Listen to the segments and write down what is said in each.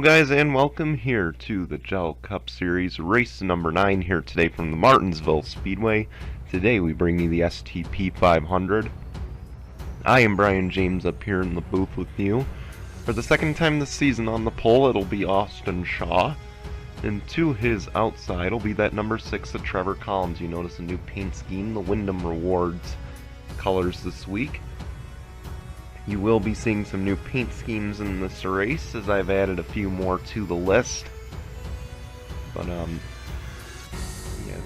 guys, and welcome here to the Jello Cup Series, race number 9 here today from the Martinsville Speedway. Today we bring you the STP 500. I am Brian James up here in the booth with you. For the second time this season on the pole, it'll be Austin Shaw. And to his outside will be that number 6 of Trevor Collins. You notice a new paint scheme, the Wyndham Rewards colors this week. You will be seeing some new paint schemes in this race, as I've added a few more to the list. But, yeah,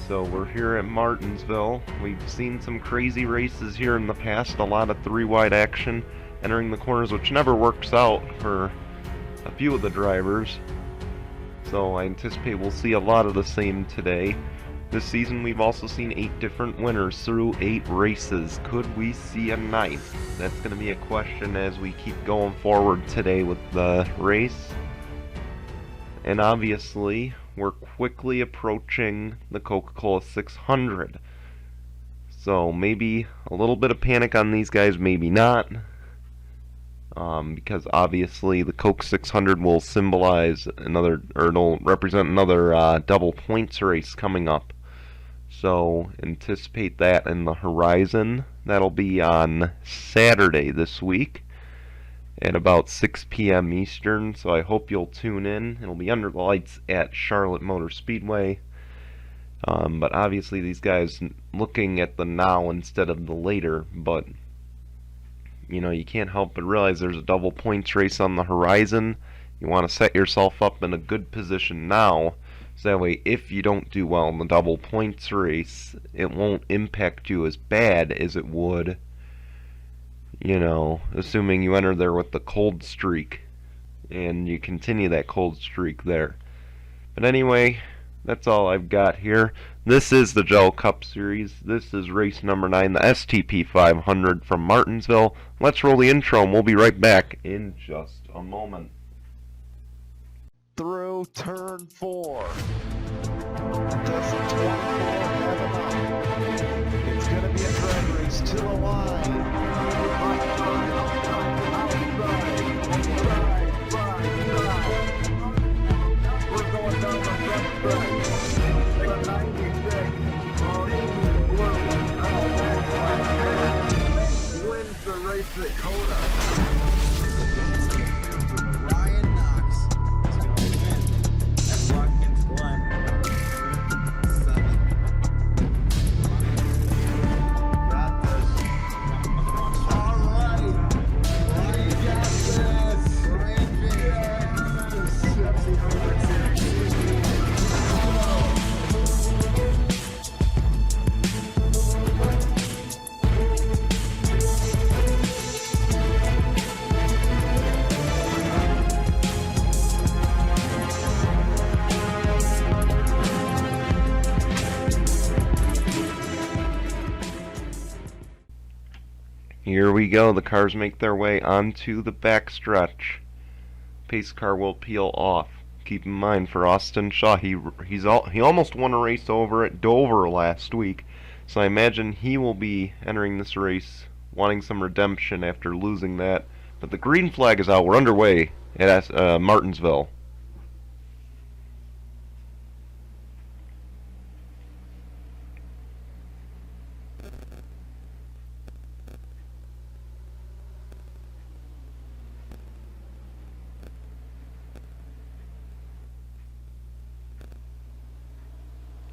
so we're here at Martinsville. We've seen some crazy races here in the past, a lot of 3-wide action entering the corners, which never works out for a few of the drivers. So I anticipate we'll see a lot of the same today. This season we've also seen 8 different winners through 8 races. Could we see a 9th? That's going to be a question as we keep going forward today with the race. And obviously, we're quickly approaching the Coca-Cola 600. So maybe a little bit of panic on these guys, maybe not. Because obviously the Coke 600 will symbolize another, or it'll represent another double points race coming up. So anticipate that in the horizon. That'll be on Saturday this week at about 6 p.m. Eastern, so I hope you'll tune in. It'll be under the lights at Charlotte Motor Speedway. But obviously these guys looking at the now instead of the later, but you know, you can't help but realize there's a double points race on the horizon. You want to set yourself up in a good position now, so that way if you don't do well in the double points race, it won't impact you as bad as it would, you know, assuming you enter there with the cold streak and you continue that cold streak there. But anyway, that's all I've got here. This is the Jello Cup Series. This is race number 9, the STP 500 from Martinsville. Let's roll the intro and we'll be right back in just a moment. Through turn 4. Does the 24 have enough? It's going to be a drag race to the line. We're going down the front stretch. The 96 wins the race at Coda. Here we go, the cars make their way onto the backstretch. Pace car will peel off. Keep in mind, for Austin Shaw, he almost won a race over at Dover last week, so I imagine he will be entering this race wanting some redemption after losing that. But the green flag is out. We're underway at Martinsville.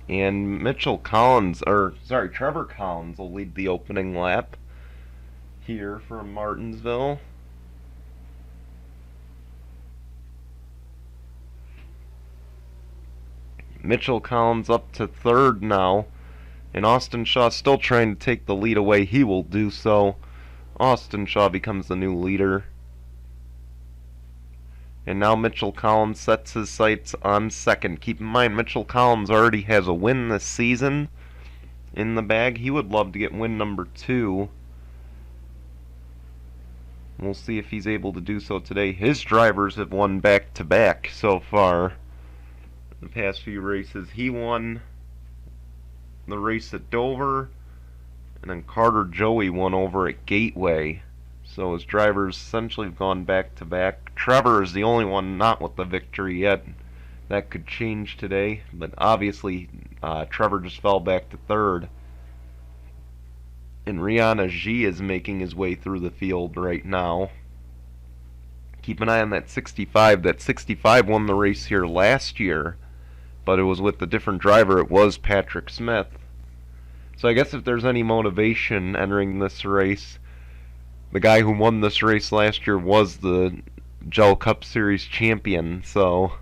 And Trevor Collins will lead the opening lap here from Martinsville. Mitchell Collins up to 3rd now, and Austin Shaw still trying to take the lead away. He will do so. Austin Shaw becomes the new leader. And now Mitchell Collins sets his sights on 2nd. Keep in mind, Mitchell Collins already has a win this season in the bag. He would love to get win number 2. We'll see if he's able to do so today. His drivers have won back-to-back so far in the past few races. He won the race at Dover, and then Carter Joey won over at Gateway So his drivers essentially have gone back to back. Trevor is the only one not with the victory yet. That could change today, but obviously Trevor just fell back to third. And Rihanna G is making his way through the field right now. Keep an eye on that 65. That 65 won the race here last year, but it was with a different driver. It was Patrick Smith. So I guess if there's any motivation entering this race, the guy who won this race last year was the Jello Cup Series champion, so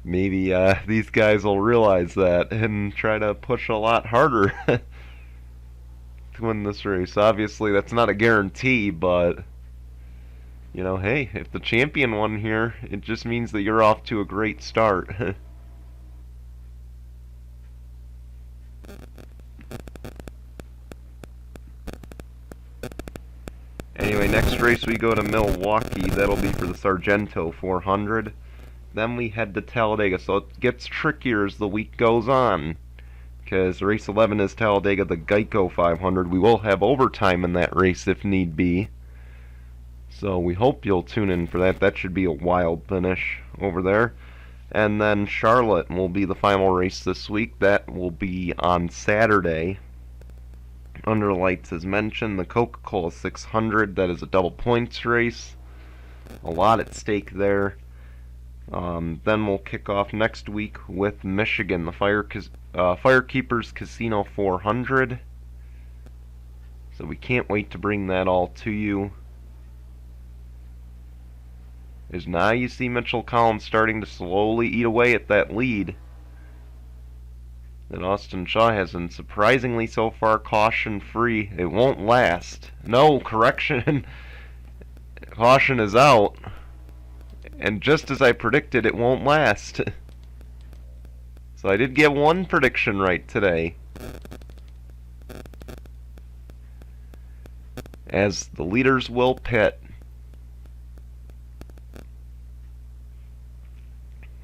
maybe these guys will realize that and try to push a lot harder to win this race. Obviously, that's not a guarantee, but you know, hey, if the champion won here, it just means that you're off to a great start. Anyway, next race we go to Milwaukee. That'll be for the Sargento 400. Then we head to Talladega, so it gets trickier as the week goes on, because race 11 is Talladega, the Geico 500. We will have overtime in that race if need be, so we hope you'll tune in for that. That should be a wild finish over there. And then Charlotte will be the final race this week. That will be on Saturday. Under lights, as mentioned, the Coca-Cola 600. That is a double points race. A lot at stake there. Then we'll kick off next week with Michigan, the Firekeepers Casino 400. So we can't wait to bring that all to you. As now you see Mitchell Collins starting to slowly eat away at that lead that Austin Shaw has, and surprisingly so far caution free. It won't last. No, correction. Caution is out. And just as I predicted, it won't last. So I did get one prediction right today. As the leaders will pit.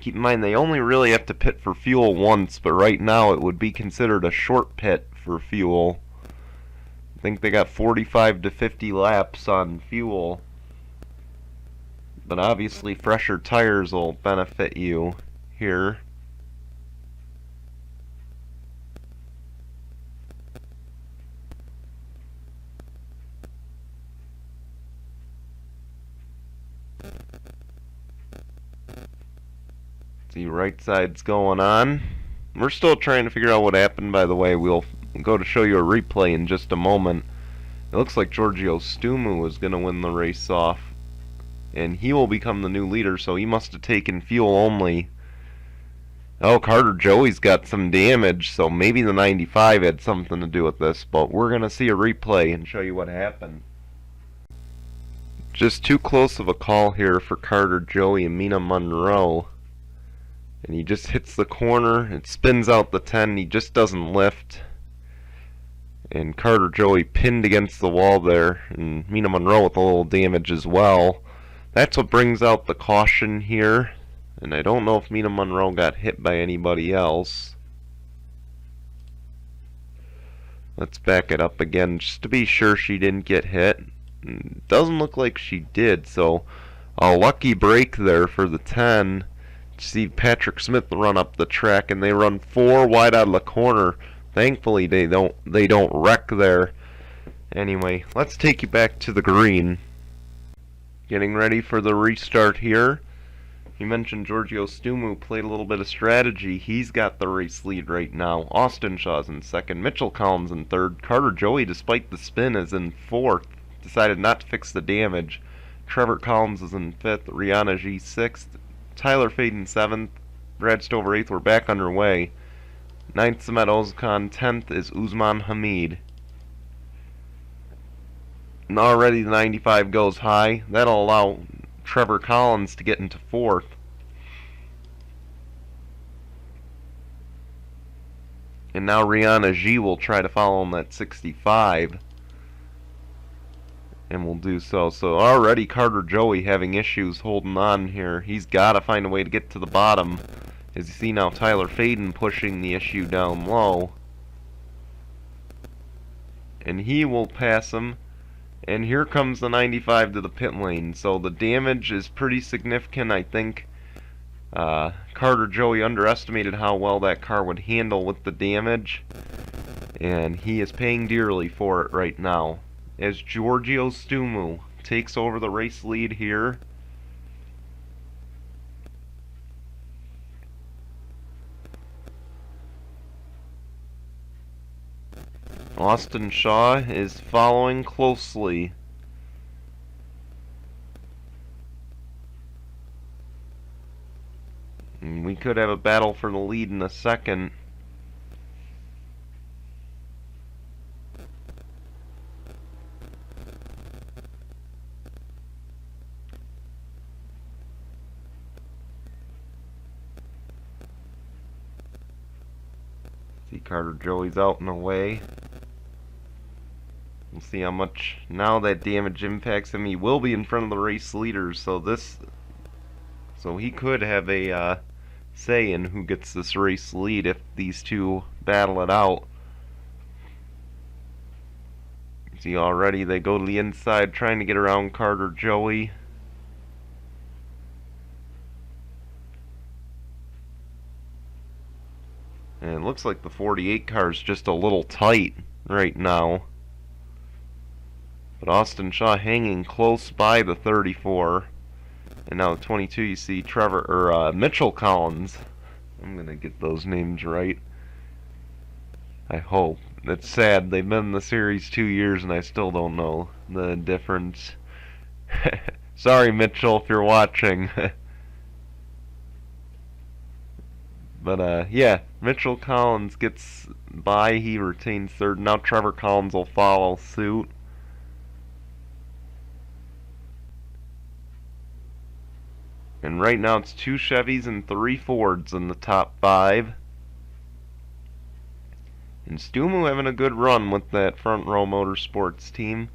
Keep in mind, they only really have to pit for fuel once, but right now it would be considered a short pit for fuel. I think they got 45 to 50 laps on fuel. But obviously fresher tires will benefit you here. See, right side's going on. We're still trying to figure out what happened, by the way. We'll go to show you a replay in just a moment. It looks like Giorgio Stumu is going to win the race off, and he will become the new leader, so he must have taken fuel only. Oh, Carter Joey's got some damage, so maybe the 95 had something to do with this, but we're going to see a replay and show you what happened. Just too close of a call here for Carter Joey and Mina Monroe. And he just hits the corner, it spins out the 10, he just doesn't lift. And Carter Joey pinned against the wall there, and Mina Monroe with a little damage as well. That's what brings out the caution here. And I don't know if Mina Monroe got hit by anybody else. Let's back it up again just to be sure she didn't get hit. Doesn't look like she did, so a lucky break there for the 10. See Patrick Smith run up the track, and they run 4 wide out of the corner. Thankfully they don't wreck there. Anyway, let's take you back to the green. Getting ready for the restart here. You mentioned Giorgio Stumu played a little bit of strategy. He's got the race lead right now. Austin Shaw's in second. Mitchell Collins in third. Carter Joey, despite the spin, is in fourth. Decided not to fix the damage. Trevor Collins is in fifth. Rihanna G sixth. Tyler Faden 7th, Brad Stover 8th. We're back underway. 9th, Samet Ozkan. 10th is Usman Hamid. And already the 95 goes high. That'll allow Trevor Collins to get into 4th. And now Rihanna G will try to follow him at 65. And we'll do so. So already Carter Joey having issues holding on here. He's got to find a way to get to the bottom. As you see now, Tyler Faden pushing the issue down low. And he will pass him. And here comes the 95 to the pit lane. So the damage is pretty significant. I think Carter Joey underestimated how well that car would handle with the damage, and he is paying dearly for it right now as Giorgio Stumu takes over the race lead here. Austin Shaw is following closely. And we could have a battle for the lead in a second. See Carter Joey's out and away. We'll see how much now that damage impacts him. He will be in front of the race leaders, so he could have a say in who gets this race lead if these two battle it out. See already they go to the inside trying to get around Carter Joey. And it looks like the 48 car is just a little tight right now. But Austin Shaw hanging close by the 34. And now the 22 you see Mitchell Collins. I'm gonna get those names right. I hope. It's sad. They've been in the series 2 years and I still don't know the difference. Sorry, Mitchell, if you're watching. But yeah, Mitchell Collins gets by. He retains third. Now Trevor Collins will follow suit. And right now it's 2 Chevys and 3 Fords in the top 5. And Stumu having a good run with that Front Row Motorsports team.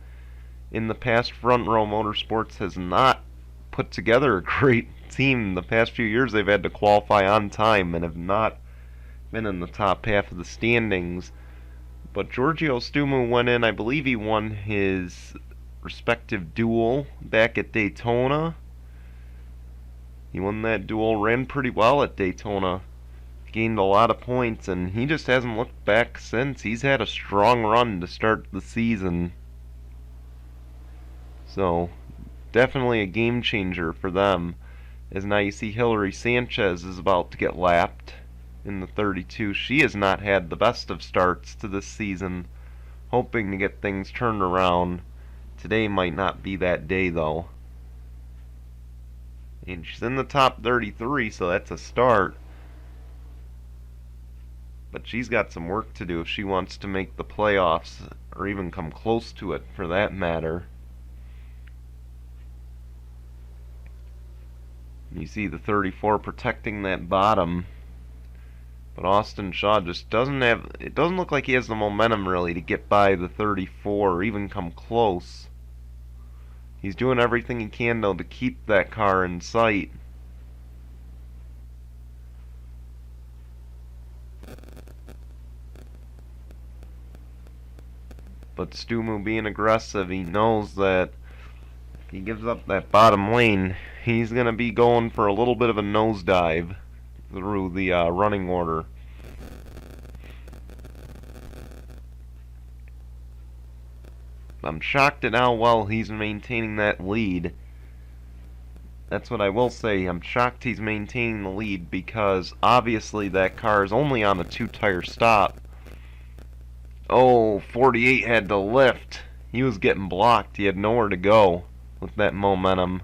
In the past, Front Row Motorsports has not put together a great team. In the past few years they've had to qualify on time and have not been in the top half of the standings. But Giorgio Stumu went in, I believe he won his respective duel back at Daytona. He won that duel, ran pretty well at Daytona, gained a lot of points, and he just hasn't looked back since. He's had a strong run to start the season. So, definitely a game changer for them. As now you see Hillary Sanchez is about to get lapped in the 32. She has not had the best of starts to this season, hoping to get things turned around. Today might not be that day though. And she's in the top 33, so that's a start. But she's got some work to do if she wants to make the playoffs, or even come close to it for that matter. You see the 34 protecting that bottom. But Austin Shaw just doesn't have, it doesn't look like he has the momentum really to get by the 34 or even come close. He's doing everything he can though to keep that car in sight. But Stumu being aggressive, he knows that if he gives up that bottom lane, he's going to be going for a little bit of a nosedive through the running order. I'm shocked at how well he's maintaining that lead. That's what I will say. I'm shocked he's maintaining the lead because obviously that car is only on a 2-tire stop. Oh, 48 had to lift. He was getting blocked. He had nowhere to go with that momentum.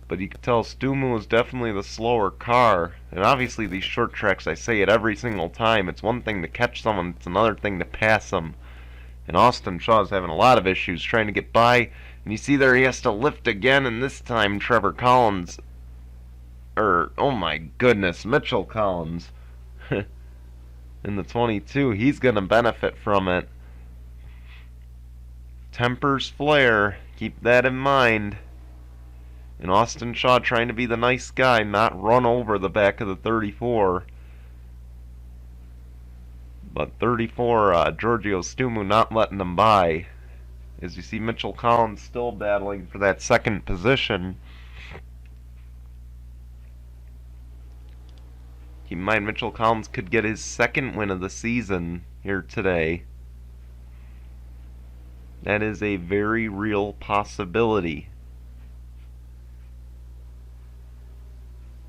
But you could tell Stumu was definitely the slower car. And obviously these short tracks, I say it every single time, it's one thing to catch someone, it's another thing to pass them. And Austin Shaw's having a lot of issues trying to get by. And you see there he has to lift again, and this time Trevor Collins, oh my goodness, Mitchell Collins in the 22, he's going to benefit from it. Tempers flare, keep that in mind. And Austin Shaw trying to be the nice guy, not run over the back of the 34. But 34, Giorgio Stumu not letting them by. As you see, Mitchell Collins still battling for that second position. Keep in mind, Mitchell Collins could get his second win of the season here today. That is a very real possibility.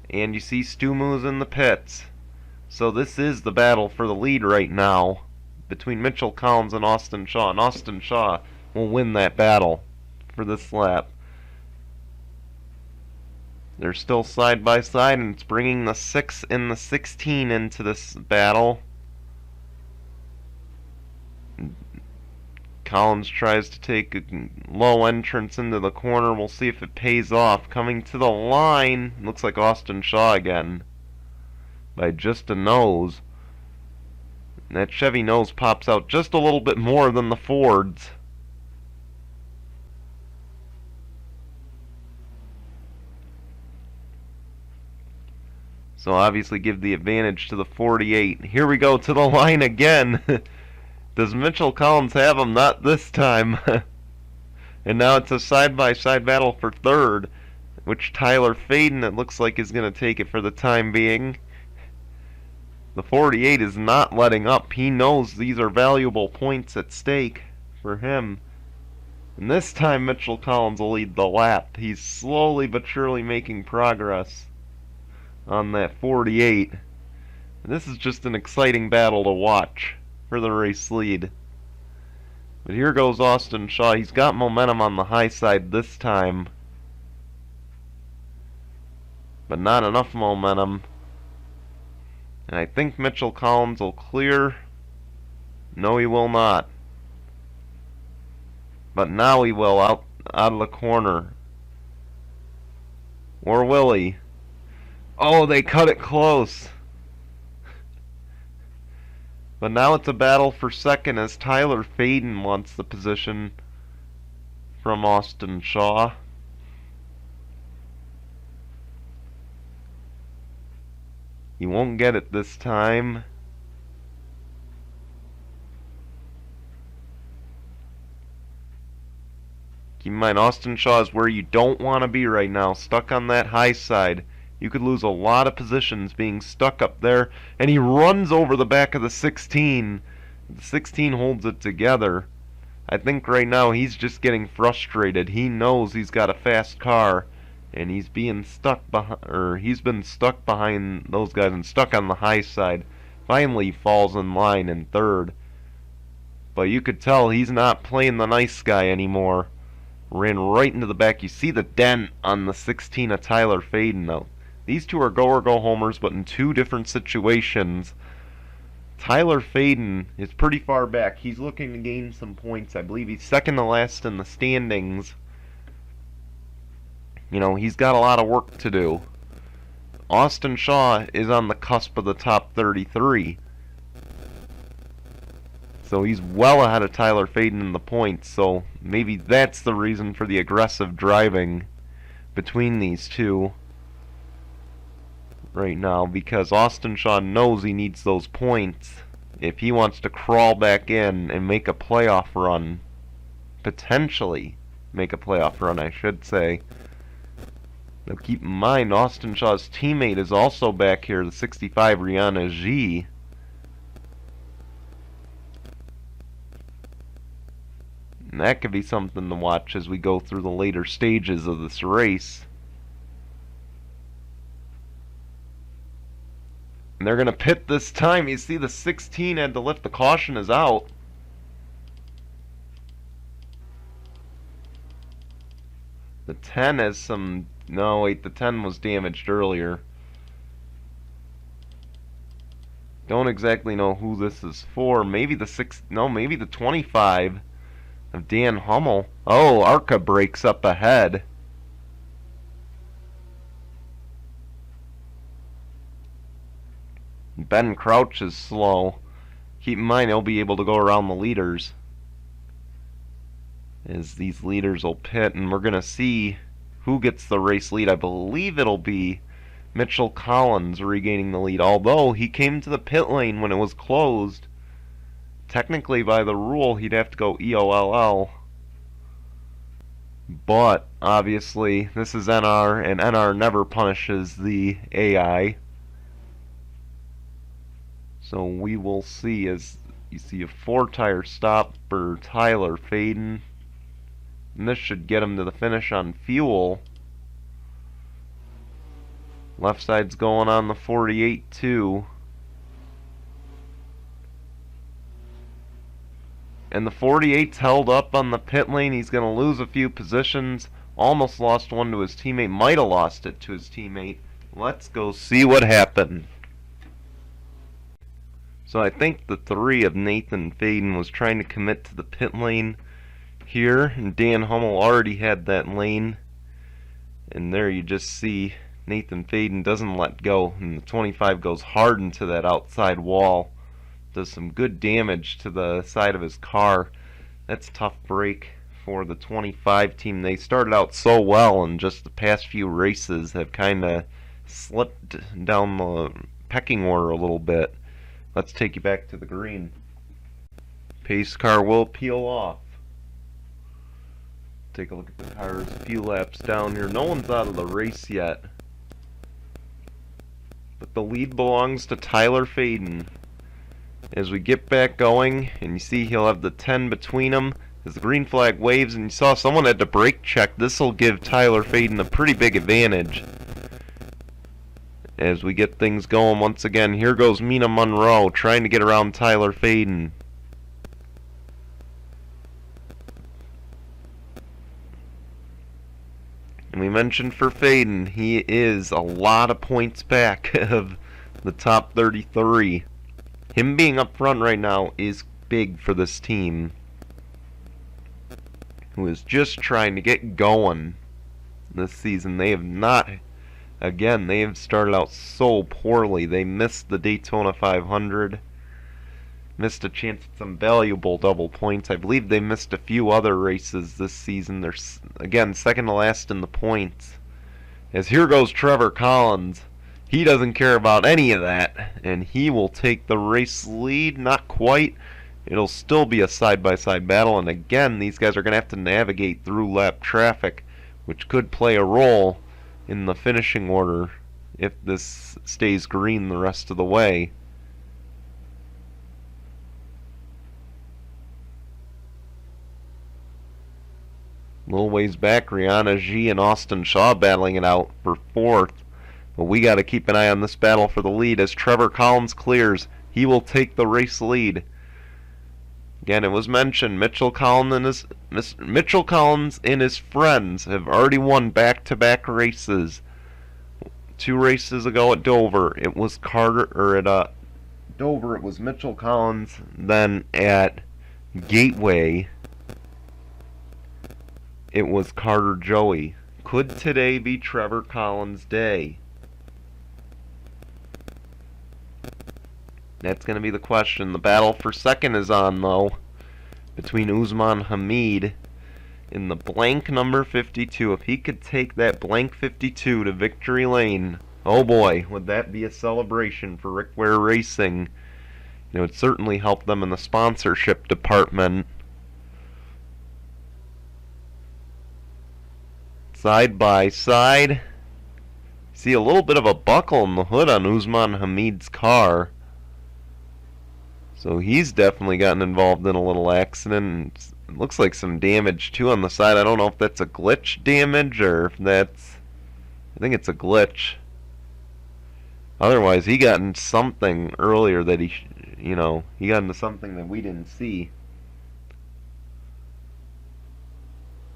And you see Stumu's in the pits. So this is the battle for the lead right now between Mitchell Collins and Austin Shaw. And Austin Shaw will win that battle for this lap. They're still side by side, and it's bringing the 6 and the 16 into this battle. Collins tries to take a low entrance into the corner. We'll see if it pays off. Coming to the line, looks like Austin Shaw again. By just a nose. And that Chevy nose pops out just a little bit more than the Ford's. So obviously give the advantage to the 48. Here we go to the line again. Does Mitchell Collins have him? Not this time. And now it's a side-by-side battle for third, which Tyler Faden, it looks like, is going to take it for the time being. The 48 is not letting up. He knows these are valuable points at stake for him. And this time Mitchell Collins will lead the lap. He's slowly but surely making progress on that 48. And this is just an exciting battle to watch for the race lead. But here goes Austin Shaw. He's got momentum on the high side this time, but not enough momentum. And I think Mitchell Collins will clear. No, he will not. But now he will, out of the corner. Or will he? Oh, they cut it close. But now it's a battle for second as Tyler Faden wants the position from Austin Shaw. He won't get it this time. Keep in mind, Austin Shaw is where you don't want to be right now, stuck on that high side. You could lose a lot of positions being stuck up there, and he runs over the back of the 16. The 16 holds it together. I think right now he's just getting frustrated. He knows he's got a fast car, and he's being stuck behind, or he's been stuck behind those guys and stuck on the high side. Finally, he falls in line in third. But you could tell he's not playing the nice guy anymore. Ran right into the back. You see the dent on the 16 of Tyler Faden though. These two are go or go homers, but in two different situations. Tyler Faden is pretty far back. He's looking to gain some points. I believe he's second to last in the standings. You know, he's got a lot of work to do. Austin Shaw is on the cusp of the top 33. So he's well ahead of Tyler Faden in the points. So maybe that's the reason for the aggressive driving between these two right now, because Austin Shaw knows he needs those points if he wants to crawl back in and make a playoff run. Potentially make a playoff run, I should say. Now keep in mind, Austin Shaw's teammate is also back here, the 65 Rihanna G. And that could be something to watch as we go through the later stages of this race. And they're going to pit this time. You see the 16 had to lift. The caution is out. The 10 has some... No, wait, the 10 was damaged earlier. Don't exactly know who this is for. Maybe the 6... No, maybe the 25 of Dan Hummel. Oh, Arca breaks up ahead. Ben Crouch is slow. Keep in mind he'll be able to go around the leaders, as these leaders will pit, and we're going to see who gets the race lead. I believe it'll be Mitchell Collins regaining the lead, although he came to the pit lane when it was closed technically by the rule he'd have to go EOLL. But obviously this is NR, and NR never punishes the AI. So we will see, as you see a 4-tire stop for Tyler Faden. And this should get him to the finish on fuel. Left side's going on the 48 too. And the 48's held up on the pit lane. He's going to lose a few positions. Almost lost one to his teammate. Might have lost it to his teammate. Let's go see what happened. So I think the 3 of Nathan Faden was trying to commit to the pit lane here, and Dan Hummel already had that lane. And there you just see Nathan Faden doesn't let go, and the 25 goes hard into that outside wall. Does some good damage to the side of his car. That's a tough break for the 25 team. They started out so well, and just the past few races have kind of slipped down the pecking order a little bit. Let's take you back to the green. Pace car will peel off. Take a look at the cars a few laps down here. No one's out of the race yet, but the lead belongs to Tyler Faden. As we get back going, and you see he'll have the 10 between them as the green flag waves, and you saw someone had to brake check. This will give Tyler Faden a pretty big advantage. As we get things going once again, here goes Mina Monroe trying to get around Tyler Faden. And we mentioned for Faden, he is a lot of points back of the top 33. Him being up front right now is big for this team, who is just trying to get going this season. They have not, again, they have started out so poorly. They missed the Daytona 500, missed a chance at some valuable double points. I believe they missed a few other races this season. They're, again, second to last in the points. As here goes Trevor Collins. He doesn't care about any of that, and he will take the race lead. Not quite. It'll still be a side-by-side battle, and again, these guys are going to have to navigate through lap traffic, which could play a role in the finishing order if this stays green the rest of the way. A little ways back, Rihanna G and Austin Shaw battling it out for 4th. But we got to keep an eye on this battle for the lead. As Trevor Collins clears, he will take the race lead. Again, it was mentioned, Mitchell Collins and his friends have already won back-to-back races. 2 races ago at Dover, it was Dover it was Mitchell Collins. Then at Gateway, it was Carter Joey. Could today be Trevor Collins' day? That's going to be the question. The battle for second is on, though, between Usman Hamid in the blank number 52. If he could take that blank 52 to victory lane, oh boy, would that be a celebration for Rick Ware Racing. It would certainly help them in the sponsorship department. Side by side. See a little bit of a buckle in the hood on Usman Hamid's car. So he's definitely gotten involved in a little accident. It looks like some damage too on the side. I don't know if that's a glitch damage or if that's... I think it's a glitch. Otherwise, he got into something earlier that he got into something that we didn't see.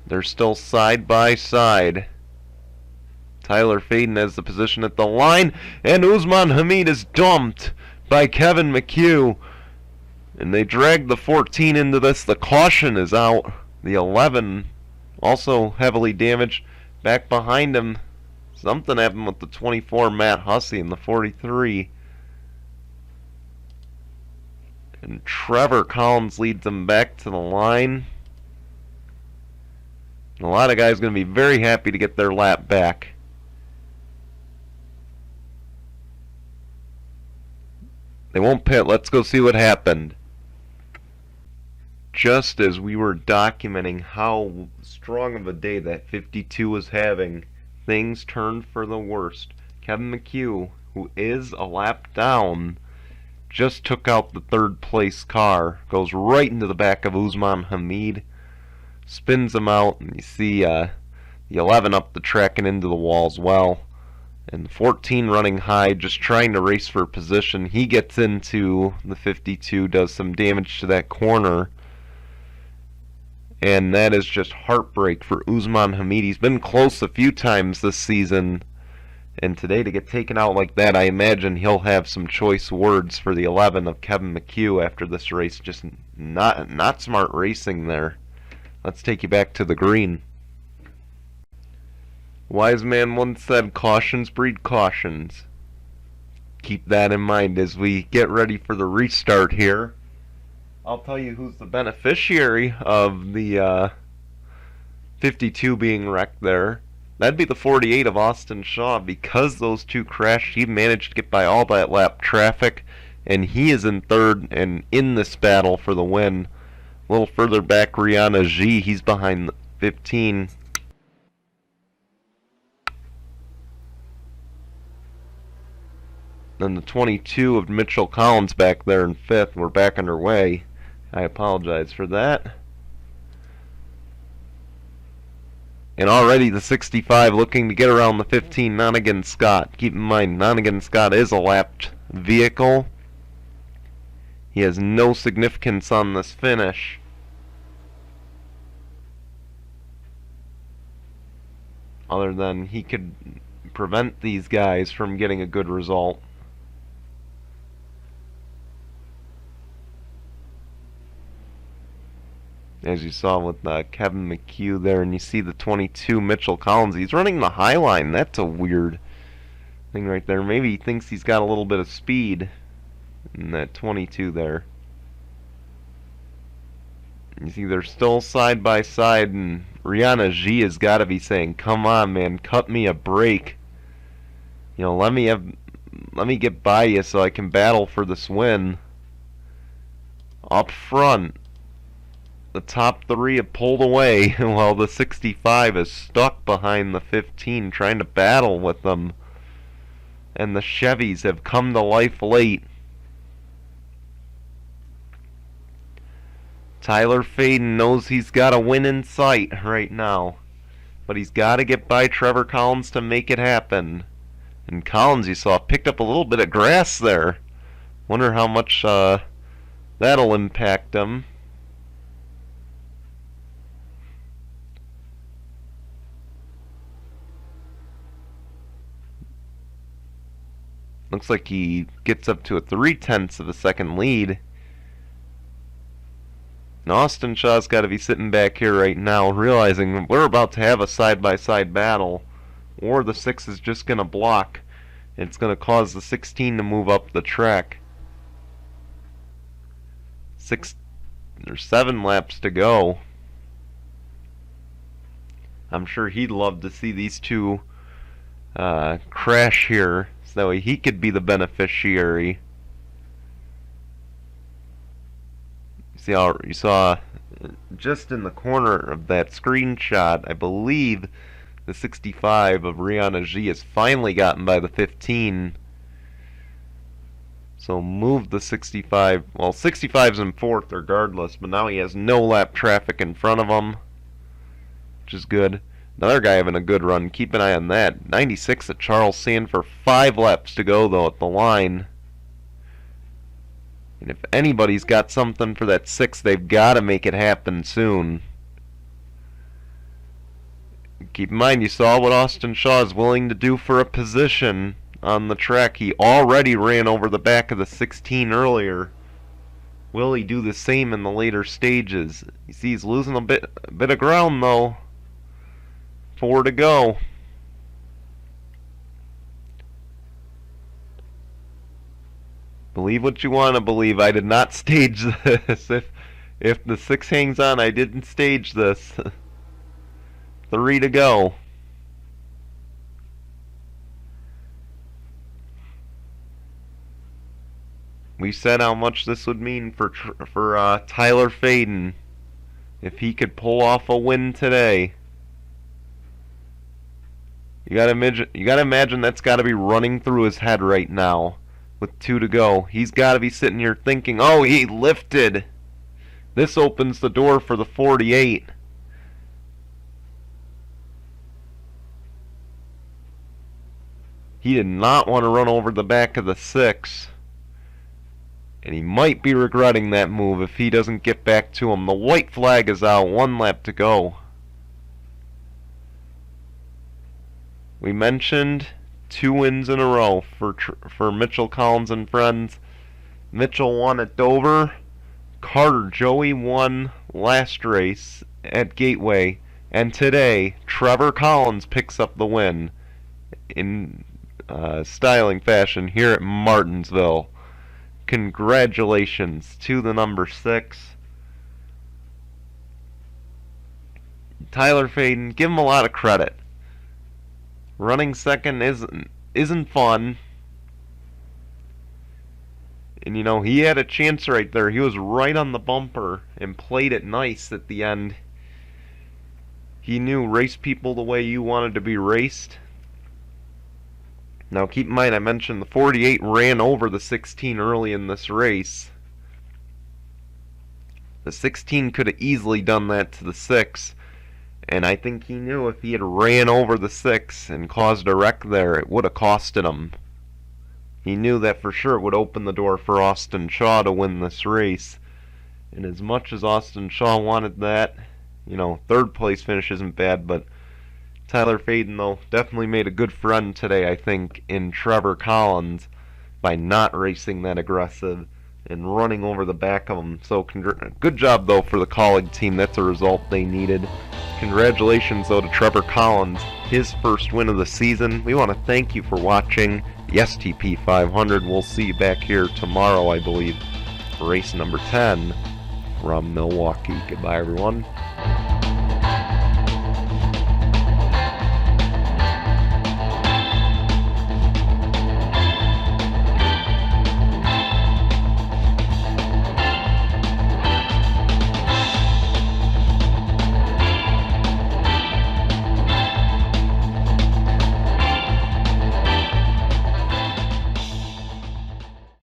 They're still side by side. Tyler Faden has the position at the line, and Usman Hamid is dumped by Kevin McHugh. And they drag the 14 into this. The caution is out. The 11 also heavily damaged. Back behind him, something happened with the 24, Matt Hussey, and the 43. And Trevor Collins leads them back to the line. And a lot of guys are going to be very happy to get their lap back. They won't pit. Let's go see what happened. just as we were documenting how strong of a day that 52 was having, things turned for the worst. Kevin McHugh, who is a lap down, just took out the third place car, goes right into the back of Usman Hamid, spins him out, and you see the 11 up the track and into the wall as well. And the 14 running high, just trying to race for position. He gets into the 52, does some damage to that corner. And that is just heartbreak for Usman Hamid. He's been close a few times this season. And today to get taken out like that, I imagine he'll have some choice words for the 11 of Kevin McHugh after this race. Just not smart racing there. Let's take you back to the green. Wise man once said, cautions breed cautions. Keep that in mind as we get ready for the restart here. I'll tell you who's the beneficiary of the 52 being wrecked there. That'd be the 48 of Austin Shaw. Because those two crashed, he managed to get by all that lap traffic, and he is in third and in this battle for the win. A little further back, Rihanna G, he's behind the 15. Then the 22 of Mitchell Collins back there in fifth. We're back underway. I apologize for that. And already the 65 looking to get around the 15, Nonigan Scott. Keep in mind, Nonigan Scott is a lapped vehicle. He has no significance on this finish. Other than he could prevent these guys from getting a good result. As you saw with Kevin McHugh there, and you see the 22 Mitchell Collins. He's running the high line. That's a weird thing right there. Maybe he thinks he's got a little bit of speed in that 22 there. You see they're still side by side, and Rihanna G has got to be saying, come on man, cut me a break. You know, let me get by you so I can battle for this win. Up front, the top three have pulled away while the 65 is stuck behind the 15 trying to battle with them. And the Chevys have come to life late. Tyler Faden knows he's got a win in sight right now. But he's got to get by Trevor Collins to make it happen. And Collins, you saw, picked up a little bit of grass there. Wonder how much that'll impact him. Looks like he gets up to a 3/10 of a second lead. And Austin Shaw's got to be sitting back here right now realizing we're about to have a side-by-side battle, or the 6 is just going to block. It's going to cause the 16 to move up the track. 7 laps to go. I'm sure he'd love to see these two crash here, so that way he could be the beneficiary. See how you saw just in the corner of that screenshot, I believe the 65 of Rihanna G has finally gotten by the 15. So move the 65. Well, 65's in fourth regardless, but now he has no lap traffic in front of him, which is good. Another guy having a good run. Keep an eye on that. 96 at Charles Sand for 5 laps to go though at the line. And if anybody's got something for that 6, they've got to make it happen soon. Keep in mind, you saw what Austin Shaw is willing to do for a position on the track. He already ran over the back of the 16 earlier. Will he do the same in the later stages? You see he's losing a bit of ground though. 4 to go. Believe what you want to believe. I did not stage this. If the 6 hangs on, I didn't stage this. 3 to go. We said how much this would mean for Tyler Faden. if he could pull off a win today. You gotta imagine that's gotta be running through his head right now. With 2 to go, he's gotta be sitting here thinking, oh, he lifted. This opens the door for the 48. He did not want to run over the back of the 6. And he might be regretting that move if he doesn't get back to him. The white flag is out, 1 lap to go. We mentioned 2 wins in a row for Mitchell Collins and friends. Mitchell won at Dover. Carter Joey won last race at Gateway. And today, Trevor Collins picks up the win in styling fashion here at Martinsville. Congratulations to the number 6. Tyler Faden, give him a lot of credit. Running second isn't fun. And you know, he had a chance right there. He was right on the bumper and played it nice at the end. He knew race people the way you wanted to be raced. Now keep in mind, I mentioned the 48 ran over the 16 early in this race. The 16 could have easily done that to the 6. And I think he knew if he had ran over the 6 and caused a wreck there, it would have costed him. He knew that for sure it would open the door for Austin Shaw to win this race. And as much as Austin Shaw wanted that, you know, 3rd place finish isn't bad, but Tyler Faden, though, definitely made a good friend today, I think, in Trevor Collins by not racing that aggressive and running over the back of him. So good job, though, for the colleague team. That's a result they needed. Congratulations, though, to Trevor Collins, his first win of the season. We want to thank you for watching the STP 500. We'll see you back here tomorrow, I believe, for race number 10 from Milwaukee. Goodbye, everyone.